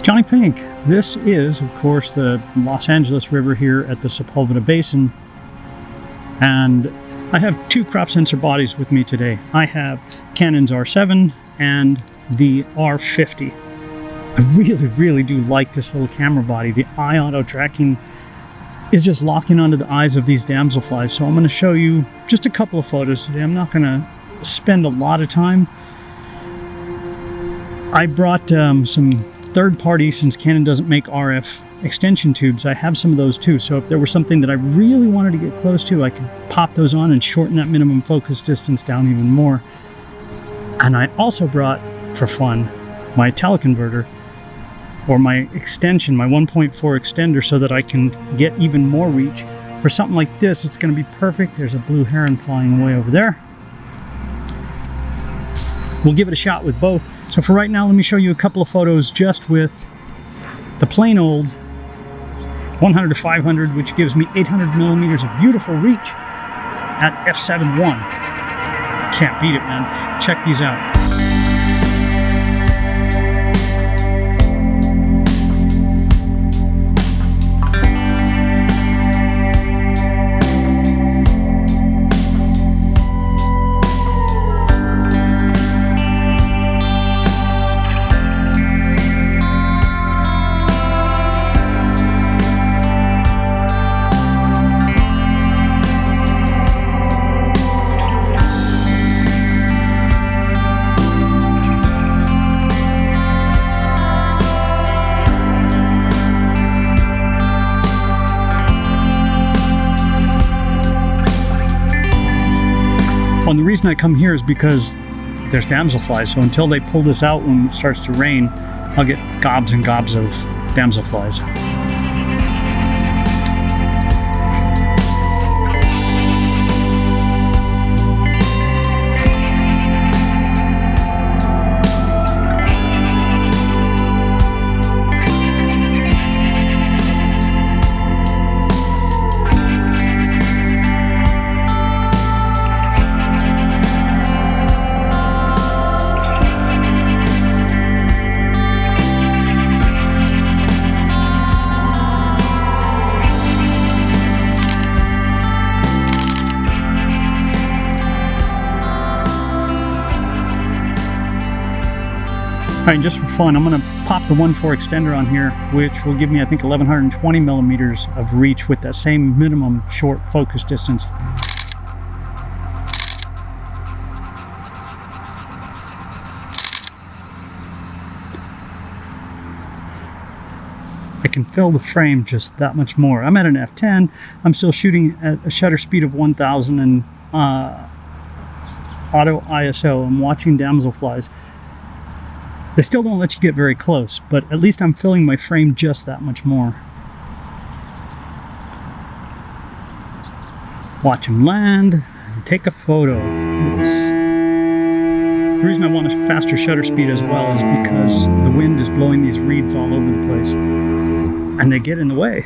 JonnyPink. This is, of course, the Los Angeles River here at the Sepulveda Basin. And I have two crop sensor bodies with me today. I have Canon's R7 and the R50. I really do like this little camera body. The eye auto tracking is just locking onto the eyes of these damselflies. So I'm going to show you just a couple of photos today. I'm not going to spend a lot of time. I brought some third party, since Canon doesn't make RF extension tubes. I have some of those too. So if there was something that I really wanted to get close to, I could pop those on and shorten that minimum focus distance down even more. And I also brought, for fun, my teleconverter, or my extension, my 1.4 extender, so that I can get even more reach. For something like this, it's going to be perfect. There's a blue heron flying away over there. We'll give it a shot with both. So for right now, let me show you a couple of photos just with the plain old 100 to 500, which gives me 800 millimeters of beautiful reach at f7.1. Can't beat it, man. Check these out. And the reason I come here is because there's damselflies. So until they pull this out when it starts to rain, I'll get gobs and gobs of damselflies. All right, just for fun, I'm going to pop the 1.4 extender on here, which will give me, I think, 1120 millimeters of reach with that same minimum short focus distance. I can fill the frame just that much more. I'm at an f10. I'm still shooting at a shutter speed of 1000 and auto ISO. I'm watching damselflies. They still don't let you get very close, but at least I'm filling my frame just that much more. Watch them land, and take a photo. The reason I want a faster shutter speed as well is because the wind is blowing these reeds all over the place, and they get in the way.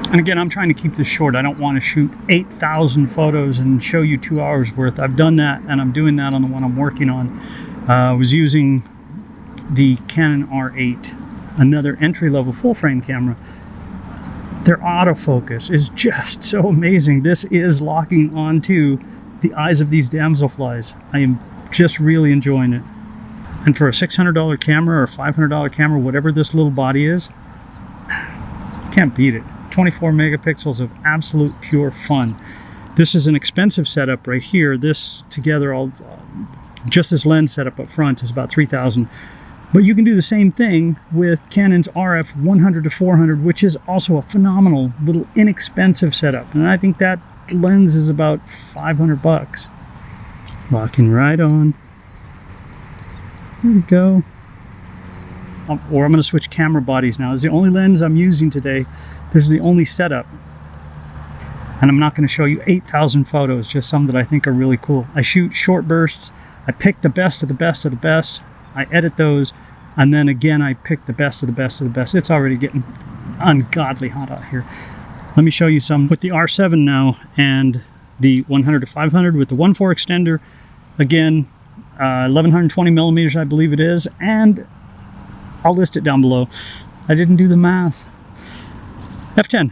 And again, I'm trying to keep this short. I don't want to shoot 8,000 photos and show you 2 hours worth. I've done that, and I'm doing that on the one I'm working on. I was using the Canon R8, another entry-level full-frame camera. Their autofocus is just so amazing. This is locking onto the eyes of these damselflies. I am just really enjoying it. And for a $600 camera or $500 camera, whatever this little body is, can't beat it. 24 megapixels of absolute pure fun. This is an expensive setup right here. This together, just this lens setup up front is about $3,000. But you can do the same thing with Canon's RF 100 to 400, which is also a phenomenal little inexpensive setup. And I think that lens is about 500 bucks. Locking right on. There we go. Or I'm going to switch camera bodies now. This is the only lens I'm using today. This is the only setup. And I'm not going to show you 8,000 photos, just some that I think are really cool. I shoot short bursts. I pick the best of the best of the best. I edit those. And then again, I pick the best of the best of the best. It's already getting ungodly hot out here. Let me show you some with the R7 now and the 100 to 500 with the 1.4 extender. Again, 1120 millimeters, I believe it is. And I'll list it down below. I didn't do the math. F10.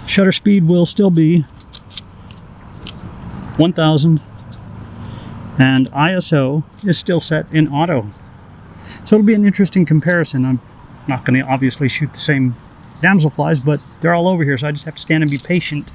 Shutter speed will still be 1000. And ISO is still set in auto. So it'll be an interesting comparison. I'm not going to obviously shoot the same damselflies, but they're all over here, so I just have to stand and be patient.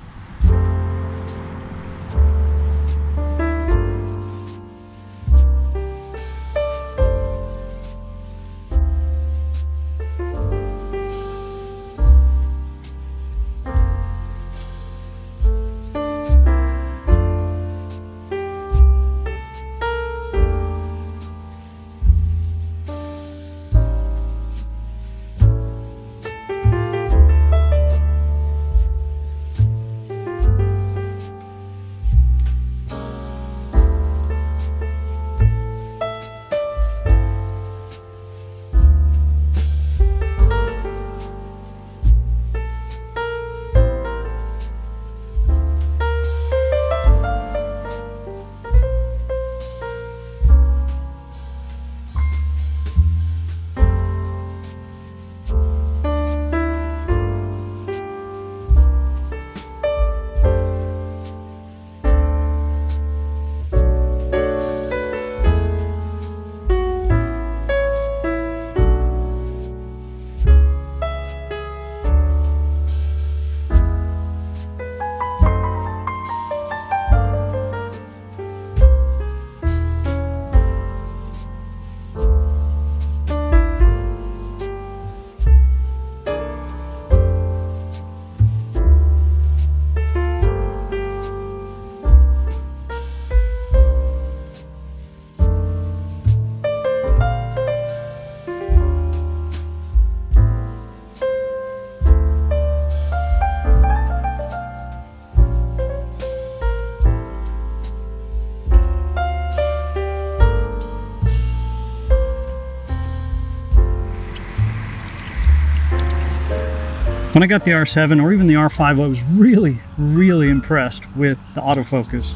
When I got the R7 or even the R5, I was really impressed with the autofocus.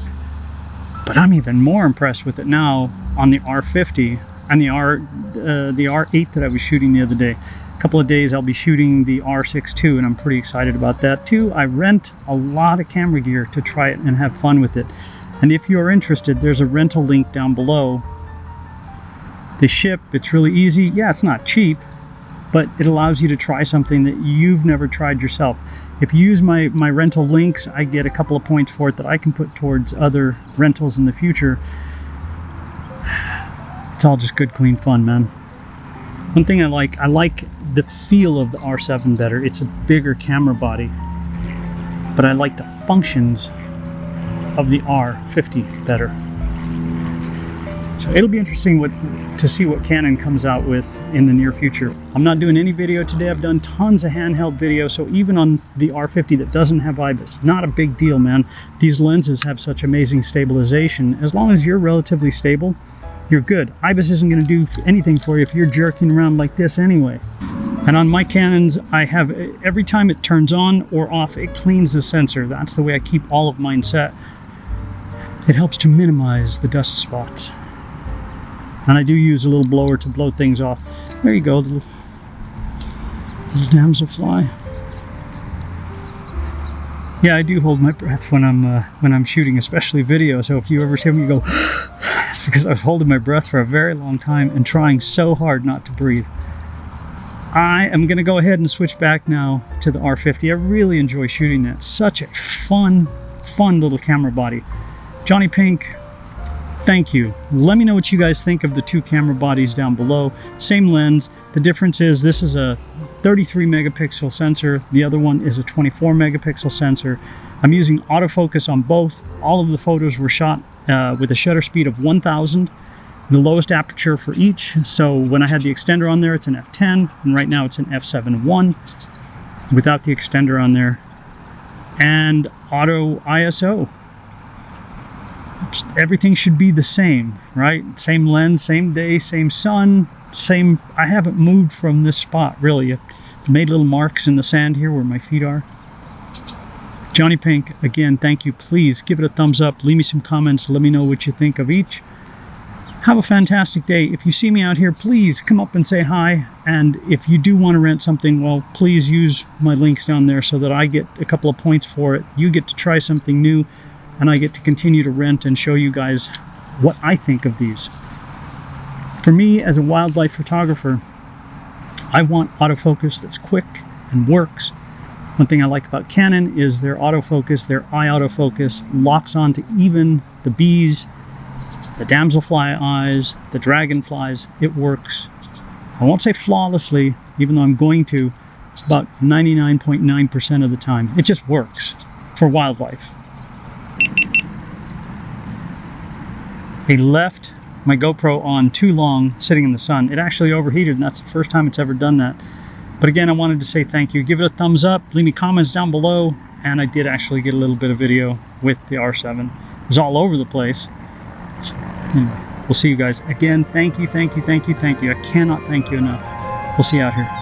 But I'm even more impressed with it now on the R50 and the R8 that I was shooting the other day. A couple of days I'll be shooting the R6 too, and I'm pretty excited about that too. I rent a lot of camera gear to try it and have fun with it. And if you're interested, there's a rental link down below. They ship, it's really easy. Yeah, it's not cheap, but it allows you to try something that you've never tried yourself. If you use my rental links, I get a couple of points for it that I can put towards other rentals in the future. It's all just good, clean fun, man. One thing I like the feel of the R7 better. It's a bigger camera body, but I like the functions of the R50 better. So it'll be interesting to see what Canon comes out with in the near future. I'm not doing any video today. I've done tons of handheld video, so even on the R50 that doesn't have IBIS, not a big deal, man. These lenses have such amazing stabilization. As long as you're relatively stable, you're good. IBIS isn't going to do anything for you if you're jerking around like this anyway. And on my Canons, I have, every time it turns on or off, it cleans the sensor. That's the way I keep all of mine set. It helps to minimize the dust spots. And I do use a little blower to blow things off. There you go, little damselfly. Yeah, I do hold my breath when I'm shooting, especially video. So if you ever see me go, it's because I was holding my breath for a very long time and trying so hard not to breathe. I am going to go ahead and switch back now to the R50. I really enjoy shooting that. Such a fun little camera body. JonnyPink, thank you. Let me know what you guys think of the two camera bodies down below. Same lens. The difference is this is a 33 megapixel sensor. The other one is a 24 megapixel sensor. I'm using autofocus on both. All of the photos were shot with a shutter speed of 1000, the lowest aperture for each. So when I had the extender on there, it's an f10, and right now it's an f7.1 without the extender on there. And auto ISO. Everything should be the same, right? Same lens, same day, same sun, same. I haven't moved from this spot really. I made little marks in the sand here where my feet are. JonnyPink, again, thank you. Please give it a thumbs up. Leave me some comments. Let me know what you think of each. Have a fantastic day. If you see me out here, please come up and say hi. And if you do want to rent something, well, please use my links down there so that I get a couple of points for it. You get to try something new, and I get to continue to rent and show you guys what I think of these. For me, as a wildlife photographer, I want autofocus that's quick and works. One thing I like about Canon is their autofocus, their eye autofocus locks onto even the bees, the damselfly eyes, the dragonflies. It works. I won't say flawlessly, even though I'm going to, about 99.9% of the time. It just works for wildlife. I left my GoPro on too long sitting in the sun. It actually overheated, and that's the first time it's ever done that. But again, I wanted to say thank you. Give it a thumbs up, leave me comments down below, and I did actually get a little bit of video with the R7. It was all over the place. So, anyway, we'll see you guys. Again, thank you. I cannot thank you enough. We'll see you out here.